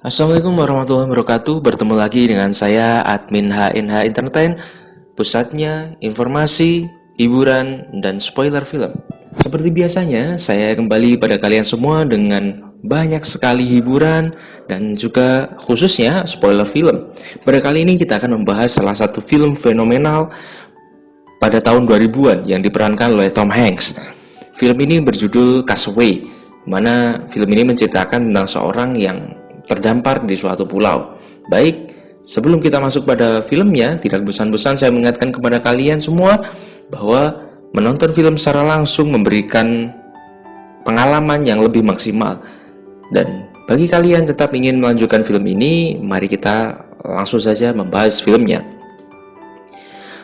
Assalamualaikum warahmatullahi wabarakatuh. Bertemu lagi dengan saya admin HNH Entertain, pusatnya informasi, hiburan, dan spoiler film. Seperti biasanya, saya kembali pada kalian semua dengan banyak sekali hiburan dan juga khususnya spoiler film. Pada kali ini kita akan membahas salah satu film fenomenal pada tahun 2000-an yang diperankan oleh Tom Hanks. Film ini berjudul Castaway, mana film ini menceritakan tentang seorang yang terdampar di suatu pulau. Baik, sebelum kita masuk pada filmnya, tidak bosan-bosan saya mengingatkan kepada kalian semua bahwa menonton film secara langsung memberikan pengalaman yang lebih maksimal. Dan bagi kalian tetap ingin melanjutkan film ini, mari kita langsung saja membahas filmnya.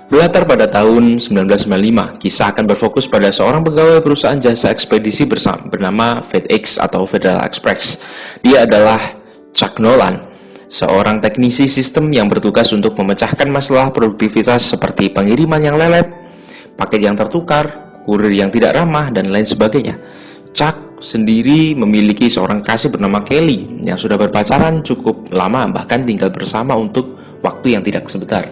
Berlatar pada tahun 1995, kisah akan berfokus pada seorang pegawai perusahaan jasa ekspedisi bernama FedEx atau Federal Express. Dia adalah Chuck Nolan, seorang teknisi sistem yang bertugas untuk memecahkan masalah produktivitas seperti pengiriman yang lelet, paket yang tertukar, kurir yang tidak ramah, dan lain sebagainya. Chuck sendiri memiliki seorang kekasih bernama Kelly yang sudah berpacaran cukup lama, bahkan tinggal bersama untuk waktu yang tidak sebentar.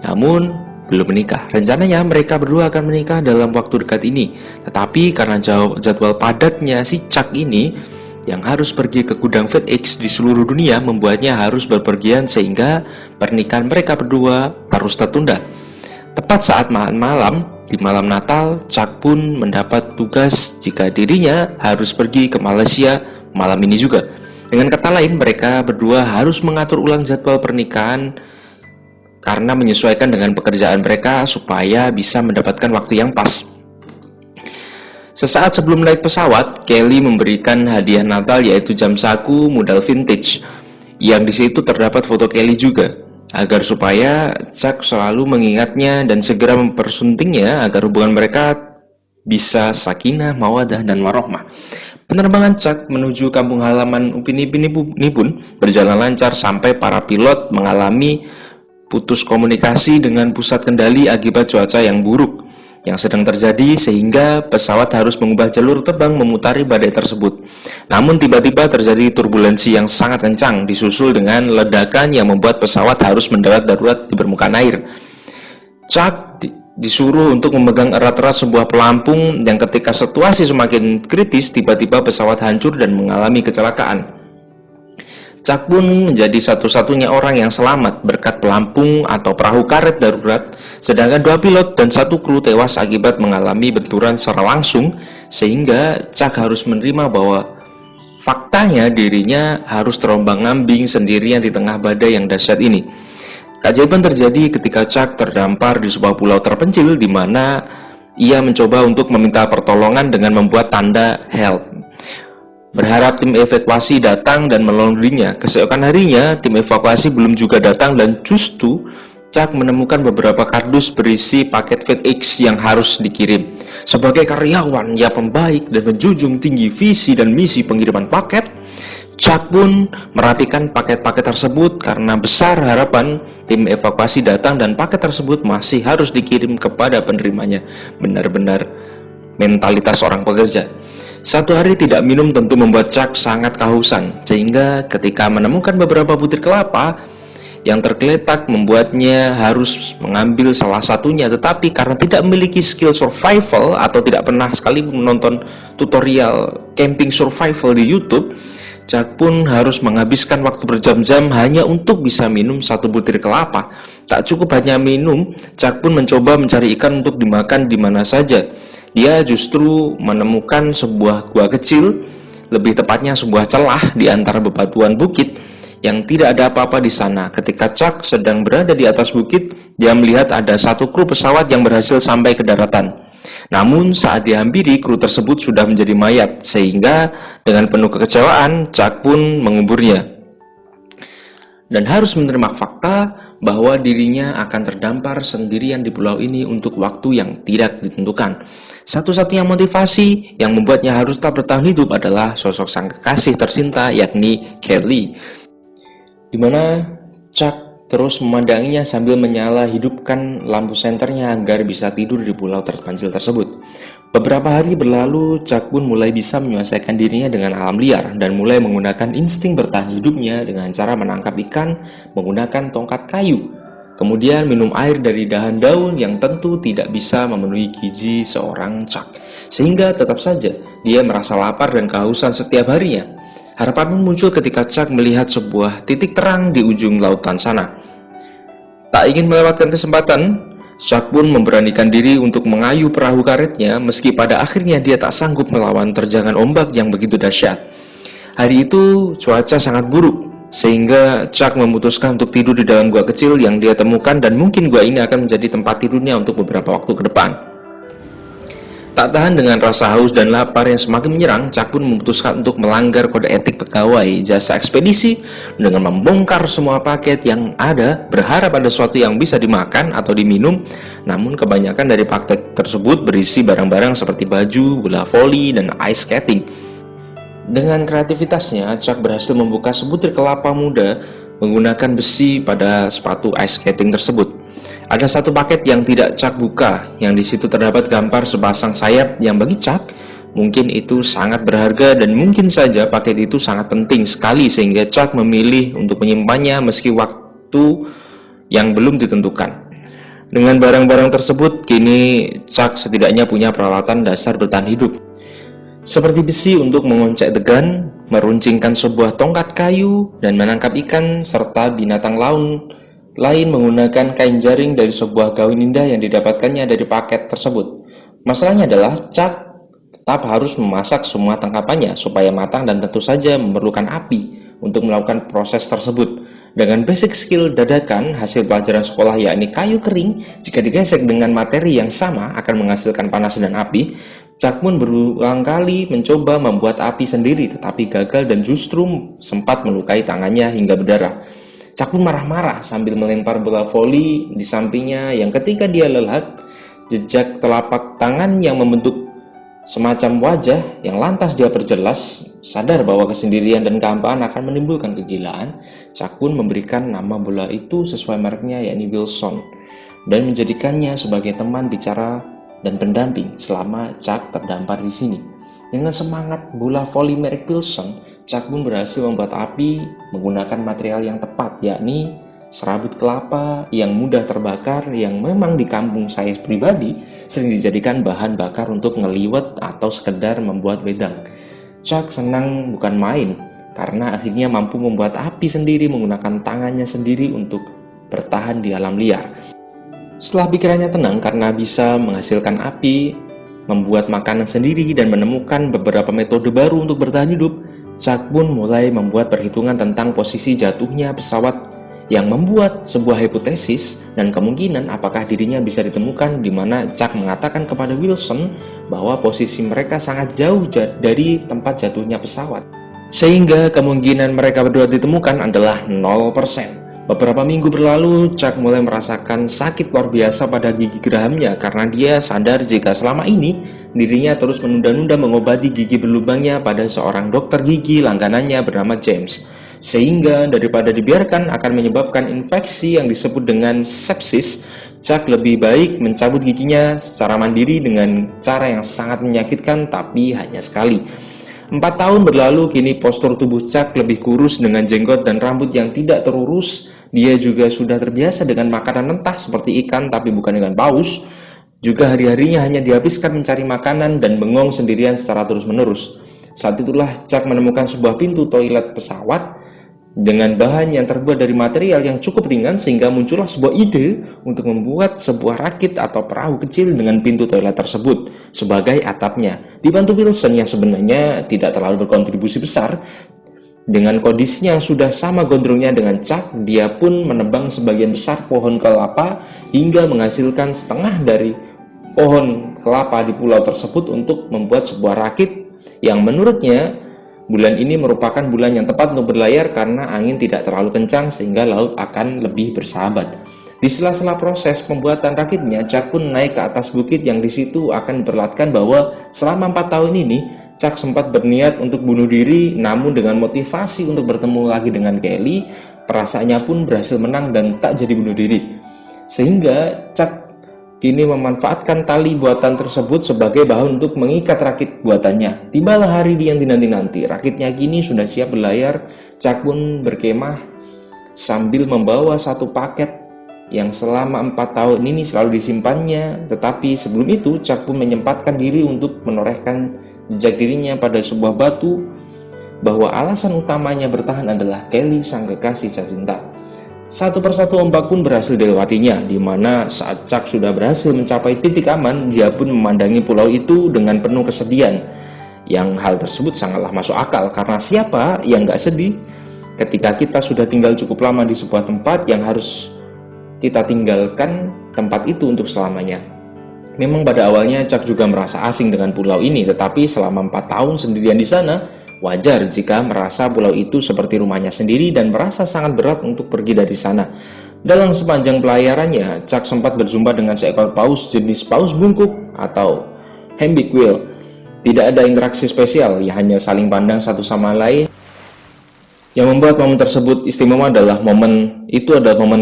Namun, belum menikah. Rencananya mereka berdua akan menikah dalam waktu dekat ini. Tetapi karena jadwal padatnya si Chuck ini yang harus pergi ke gudang FedEx di seluruh dunia membuatnya harus berpergian sehingga pernikahan mereka berdua terus tertunda. Tepat saat malam, di malam Natal, Chuck pun mendapat tugas jika dirinya harus pergi ke Malaysia malam ini juga. Dengan kata lain, mereka berdua harus mengatur ulang jadwal pernikahan karena menyesuaikan dengan pekerjaan mereka supaya bisa mendapatkan waktu yang pas. Sesaat sebelum naik pesawat, Kelly memberikan hadiah Natal yaitu jam saku model vintage yang di situ terdapat foto Kelly juga, agar supaya Chuck selalu mengingatnya dan segera mempersuntingnya agar hubungan mereka bisa sakinah, mawaddah, dan warohmah. Penerbangan Chuck menuju kampung halaman Upin Ipin ini pun berjalan lancar sampai para pilot mengalami putus komunikasi dengan pusat kendali akibat cuaca yang buruk yang sedang terjadi sehingga pesawat harus mengubah jalur terbang memutari badai tersebut. Namun tiba-tiba terjadi turbulensi yang sangat kencang disusul dengan ledakan yang membuat pesawat harus mendarat darurat di permukaan air. Chuck disuruh untuk memegang erat-erat sebuah pelampung yang ketika situasi semakin kritis tiba-tiba pesawat hancur dan mengalami kecelakaan. Chuck pun menjadi satu-satunya orang yang selamat berkat pelampung atau perahu karet darurat, sedangkan 2 pilot dan 1 kru tewas akibat mengalami benturan secara langsung, sehingga Chuck harus menerima bahwa faktanya dirinya harus terombang-ambing sendirian di tengah badai yang dahsyat ini. Keajaiban terjadi ketika Chuck terdampar di sebuah pulau terpencil di mana ia mencoba untuk meminta pertolongan dengan membuat tanda help. Berharap tim evakuasi datang dan menolong dirinya. Keesokan harinya, tim evakuasi belum juga datang dan justru Chuck menemukan beberapa kardus berisi paket FedEx yang harus dikirim. Sebagai karyawan yang pembaik dan menjunjung tinggi visi dan misi pengiriman paket, Chuck pun merapikan paket-paket tersebut karena besar harapan tim evakuasi datang dan paket tersebut masih harus dikirim kepada penerimanya. Benar-benar mentalitas orang pekerja. Satu hari tidak minum tentu membuat Chuck sangat kehausan, sehingga ketika menemukan beberapa butir kelapa yang tergeletak membuatnya harus mengambil salah satunya. Tetapi karena tidak memiliki skill survival atau tidak pernah sekali menonton tutorial camping survival di YouTube, Chuck pun harus menghabiskan waktu berjam-jam hanya untuk bisa minum 1 butir kelapa. Tak cukup hanya minum, Chuck pun mencoba mencari ikan untuk dimakan di mana saja. Dia justru menemukan sebuah gua kecil, lebih tepatnya sebuah celah di antara bebatuan bukit yang tidak ada apa-apa di sana. Ketika Chuck sedang berada di atas bukit, dia melihat ada 1 kru pesawat yang berhasil sampai ke daratan. Namun saat dihampiri, kru tersebut sudah menjadi mayat, sehingga dengan penuh kekecewaan, Chuck pun menguburnya dan harus menerima fakta bahwa dirinya akan terdampar sendirian di pulau ini untuk waktu yang tidak ditentukan. Satu-satunya motivasi yang membuatnya harus tetap bertahan hidup adalah sosok sang kekasih tercinta yakni Kelly, di mana Chuck terus memandanginya sambil menyala hidupkan lampu senternya agar bisa tidur di pulau terpencil tersebut. Beberapa hari berlalu, Chuck pun mulai bisa menyesuaikan dirinya dengan alam liar dan mulai menggunakan insting bertahan hidupnya dengan cara menangkap ikan menggunakan tongkat kayu. Kemudian minum air dari dahan daun yang tentu tidak bisa memenuhi gizi seorang Chuck. Sehingga tetap saja dia merasa lapar dan kehausan setiap harinya. Harapan pun muncul ketika Chuck melihat sebuah titik terang di ujung lautan sana. Tak ingin melewatkan kesempatan, Chuck pun memberanikan diri untuk mengayuh perahu karetnya meski pada akhirnya dia tak sanggup melawan terjangan ombak yang begitu dahsyat. Hari itu cuaca sangat buruk, sehingga Chuck memutuskan untuk tidur di dalam gua kecil yang dia temukan dan mungkin gua ini akan menjadi tempat tidurnya untuk beberapa waktu ke depan. Tak tahan dengan rasa haus dan lapar yang semakin menyerang, Chuck pun memutuskan untuk melanggar kode etik pegawai jasa ekspedisi dengan membongkar semua paket yang ada, berharap ada sesuatu yang bisa dimakan atau diminum. Namun kebanyakan dari paket tersebut berisi barang-barang seperti baju, bola voli, dan ice skating. Dengan kreativitasnya, Chuck berhasil membuka sebutir kelapa muda menggunakan besi pada sepatu ice skating tersebut. Ada satu paket yang tidak Chuck buka, yang di situ terdapat gambar sepasang sayap yang bagi Chuck mungkin itu sangat berharga dan mungkin saja paket itu sangat penting sekali sehingga Chuck memilih untuk menyimpannya meski waktu yang belum ditentukan. Dengan barang-barang tersebut, kini Chuck setidaknya punya peralatan dasar bertahan hidup. Seperti besi untuk mengoncek degan, meruncingkan sebuah tongkat kayu, dan menangkap ikan serta binatang lain menggunakan kain jaring dari sebuah gaun indah yang didapatkannya dari paket tersebut. Masalahnya adalah Chuck tetap harus memasak semua tangkapannya supaya matang dan tentu saja memerlukan api untuk melakukan proses tersebut. Dengan basic skill dadakan hasil pelajaran sekolah yakni kayu kering jika digesek dengan materi yang sama akan menghasilkan panas dan api, Chuck pun berulang kali mencoba membuat api sendiri tetapi gagal dan justru sempat melukai tangannya hingga berdarah. Chuck pun marah-marah sambil melempar bola voli di sampingnya yang ketika dia lelah, jejak telapak tangan yang membentuk semacam wajah yang lantas dia perjelas, sadar bahwa kesendirian dan kehampaan akan menimbulkan kegilaan. Chuck pun memberikan nama bola itu sesuai mereknya yakni Wilson dan menjadikannya sebagai teman bicara dan pendamping selama Chuck terdampar di sini. Dengan semangat bola voli merek Wilson, Chuck pun berhasil membuat api menggunakan material yang tepat, yakni serabut kelapa yang mudah terbakar yang memang di kampung saya pribadi sering dijadikan bahan bakar untuk ngeliwet atau sekedar membuat wedang. Chuck senang bukan main karena akhirnya mampu membuat api sendiri menggunakan tangannya sendiri untuk bertahan di alam liar. Setelah pikirannya tenang karena bisa menghasilkan api, membuat makanan sendiri dan menemukan beberapa metode baru untuk bertahan hidup, Chuck pun mulai membuat perhitungan tentang posisi jatuhnya pesawat yang membuat sebuah hipotesis dan kemungkinan apakah dirinya bisa ditemukan, di mana Chuck mengatakan kepada Wilson bahwa posisi mereka sangat jauh dari tempat jatuhnya pesawat, sehingga kemungkinan mereka berdua ditemukan adalah 0%. Beberapa minggu berlalu, Chuck mulai merasakan sakit luar biasa pada gigi gerahamnya karena dia sadar jika selama ini dirinya terus menunda-nunda mengobati gigi berlubangnya pada seorang dokter gigi langganannya bernama James. Sehingga daripada dibiarkan akan menyebabkan infeksi yang disebut dengan sepsis, Chuck lebih baik mencabut giginya secara mandiri dengan cara yang sangat menyakitkan tapi hanya sekali. 4 tahun berlalu, kini postur tubuh Chuck lebih kurus dengan jenggot dan rambut yang tidak terurus. Dia juga sudah terbiasa dengan makanan mentah seperti ikan tapi bukan dengan paus. Juga hari-harinya hanya dihabiskan mencari makanan dan bengong sendirian secara terus-menerus. Saat itulah Chuck menemukan sebuah pintu toilet pesawat dengan bahan yang terbuat dari material yang cukup ringan sehingga muncullah sebuah ide untuk membuat sebuah rakit atau perahu kecil dengan pintu toilet tersebut sebagai atapnya. Dibantu Wilson yang sebenarnya tidak terlalu berkontribusi besar. Dengan kondisinya yang sudah sama gondrongnya dengan Chuck, dia pun menebang sebagian besar pohon kelapa hingga menghasilkan setengah dari pohon kelapa di pulau tersebut untuk membuat sebuah rakit yang menurutnya bulan ini merupakan bulan yang tepat untuk berlayar karena angin tidak terlalu kencang sehingga laut akan lebih bersahabat. Di sela-sela proses pembuatan rakitnya, Chuck pun naik ke atas bukit yang di situ akan diperlihatkan bahwa selama 4 tahun ini Chuck sempat berniat untuk bunuh diri, namun dengan motivasi untuk bertemu lagi dengan Kelly, perasaannya pun berhasil menang dan tak jadi bunuh diri. Sehingga Chuck kini memanfaatkan tali buatan tersebut sebagai bahan untuk mengikat rakit buatannya. Tibalah hari yang dinanti-nanti. Rakitnya kini sudah siap berlayar. Chuck pun berkemah sambil membawa satu paket yang selama 4 tahun ini selalu disimpannya. Tetapi sebelum itu, Chuck pun menyempatkan diri untuk menorehkan jejak dirinya pada sebuah batu bahwa alasan utamanya bertahan adalah Kelly, sang kekasih tercinta. Satu persatu ombak pun berhasil dilewatinya, di mana saat Chuck sudah berhasil mencapai titik aman, dia pun memandangi pulau itu dengan penuh kesedihan. Yang hal tersebut sangatlah masuk akal, karena siapa yang gak sedih ketika kita sudah tinggal cukup lama di sebuah tempat yang harus kita tinggalkan tempat itu untuk selamanya. Memang pada awalnya Chuck juga merasa asing dengan pulau ini, tetapi selama 4 tahun sendirian di sana, wajar jika merasa pulau itu seperti rumahnya sendiri dan merasa sangat berat untuk pergi dari sana. Dalam sepanjang pelayarannya, Chuck sempat berjumpa dengan seekor paus jenis paus bungkuk atau Hambic whale. Tidak ada interaksi spesial, ya hanya saling pandang satu sama lain. Yang membuat momen tersebut istimewa adalah momen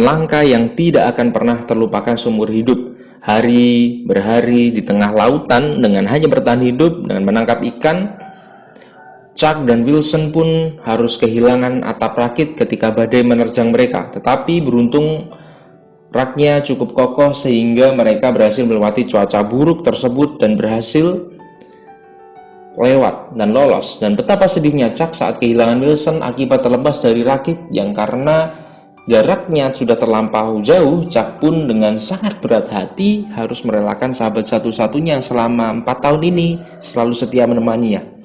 langka yang tidak akan pernah terlupakan seumur hidup. Hari berhari di tengah lautan dengan hanya bertahan hidup dengan menangkap ikan, Chuck dan Wilson pun harus kehilangan atap rakit ketika badai menerjang mereka. Tetapi beruntung raknya cukup kokoh sehingga mereka berhasil melewati cuaca buruk tersebut dan berhasil lewat dan lolos. Dan betapa sedihnya Chuck saat kehilangan Wilson akibat terlepas dari rakit yang karena jaraknya sudah terlampau jauh. Chuck pun dengan sangat berat hati harus merelakan sahabat satu-satunya selama 4 tahun ini selalu setia menemaninya.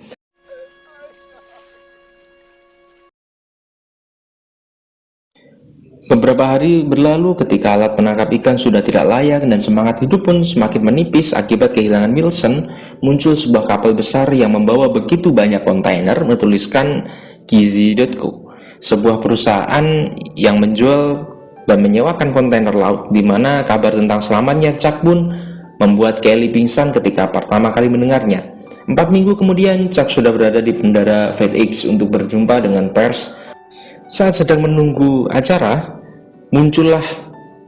Beberapa hari berlalu ketika alat penangkap ikan sudah tidak layak dan semangat hidup pun semakin menipis akibat kehilangan Wilson. Muncul sebuah kapal besar yang membawa begitu banyak kontainer bertuliskan Gizi.co, sebuah perusahaan yang menjual dan menyewakan kontainer laut, di mana kabar tentang selamatnya Chuck pun membuat Kelly pingsan ketika pertama kali mendengarnya. 4 minggu kemudian, Chuck sudah berada di bandara FedEx untuk berjumpa dengan pers. Saat sedang menunggu acara, muncullah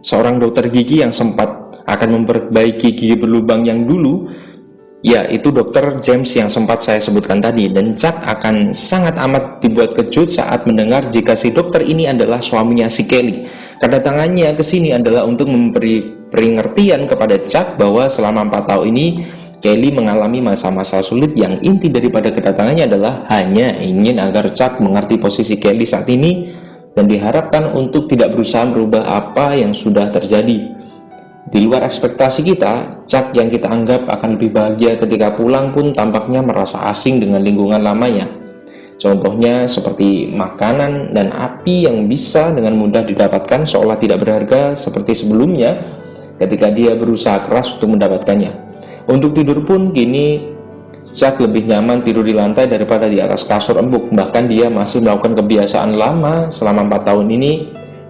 seorang dokter gigi yang sempat akan memperbaiki gigi berlubang yang dulu, yaitu dokter James yang sempat saya sebutkan tadi. Dan Chuck akan sangat amat dibuat kejut saat mendengar jika si dokter ini adalah suaminya si Kelly. Kedatangannya ke sini adalah untuk memberi pengertian kepada Chuck bahwa selama 4 tahun ini Kelly mengalami masa-masa sulit yang inti daripada kedatangannya adalah hanya ingin agar Chuck mengerti posisi Kelly saat ini dan diharapkan untuk tidak berusaha merubah apa yang sudah terjadi. Di luar ekspektasi kita, Chuck yang kita anggap akan lebih bahagia ketika pulang pun tampaknya merasa asing dengan lingkungan lamanya. Contohnya seperti makanan dan api yang bisa dengan mudah didapatkan seolah tidak berharga seperti sebelumnya ketika dia berusaha keras untuk mendapatkannya. Untuk tidur pun kini Chuck lebih nyaman tidur di lantai daripada di atas kasur empuk. Bahkan dia masih melakukan kebiasaan lama selama 4 tahun ini,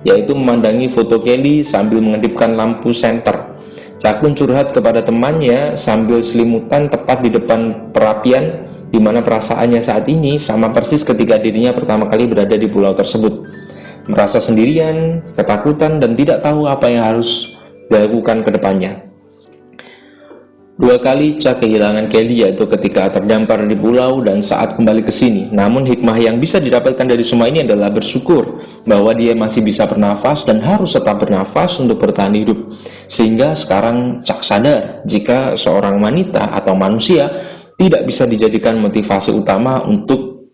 yaitu memandangi foto Kelly sambil mengedipkan lampu senter. Chuck pun curhat kepada temannya sambil selimutan tepat di depan perapian, di mana perasaannya saat ini sama persis ketika dirinya pertama kali berada di pulau tersebut. Merasa sendirian, ketakutan, dan tidak tahu apa yang harus dilakukan ke depannya. 2 kali Chuck kehilangan Kelly, yaitu ketika terdampar di pulau dan saat kembali ke sini. Namun hikmah yang bisa didapatkan dari semua ini adalah bersyukur bahwa dia masih bisa bernafas dan harus tetap bernafas untuk bertahan hidup. Sehingga sekarang Chuck sadar jika seorang wanita atau manusia tidak bisa dijadikan motivasi utama untuk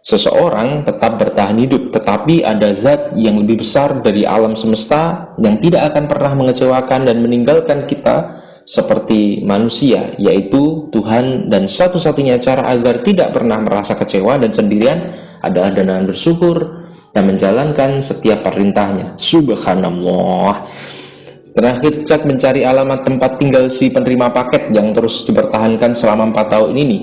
seseorang tetap bertahan hidup, tetapi ada zat yang lebih besar dari alam semesta yang tidak akan pernah mengecewakan dan meninggalkan kita seperti manusia, yaitu Tuhan. Dan satu-satunya cara agar tidak pernah merasa kecewa dan sendirian adalah dengan bersyukur dan menjalankan setiap perintahnya. Subhanallah. Terakhir, Chuck mencari alamat tempat tinggal si penerima paket yang terus dipertahankan selama 4 tahun ini,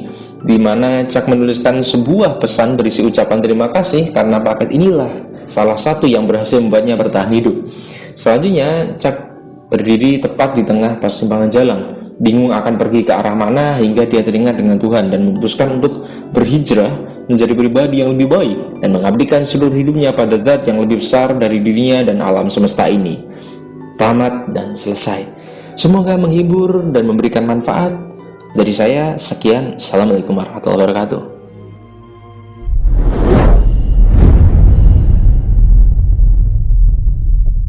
di mana Chuck menuliskan sebuah pesan berisi ucapan terima kasih karena paket inilah salah satu yang berhasil membuatnya bertahan hidup. Selanjutnya, Chuck berdiri tepat di tengah persimpangan jalan, bingung akan pergi ke arah mana hingga dia teringat dengan Tuhan dan memutuskan untuk berhijrah menjadi pribadi yang lebih baik, dan mengabdikan seluruh hidupnya pada zat yang lebih besar dari dirinya dan alam semesta ini. Tamat dan selesai. Semoga menghibur dan memberikan manfaat. Dari saya, sekian. Assalamualaikum warahmatullahi wabarakatuh.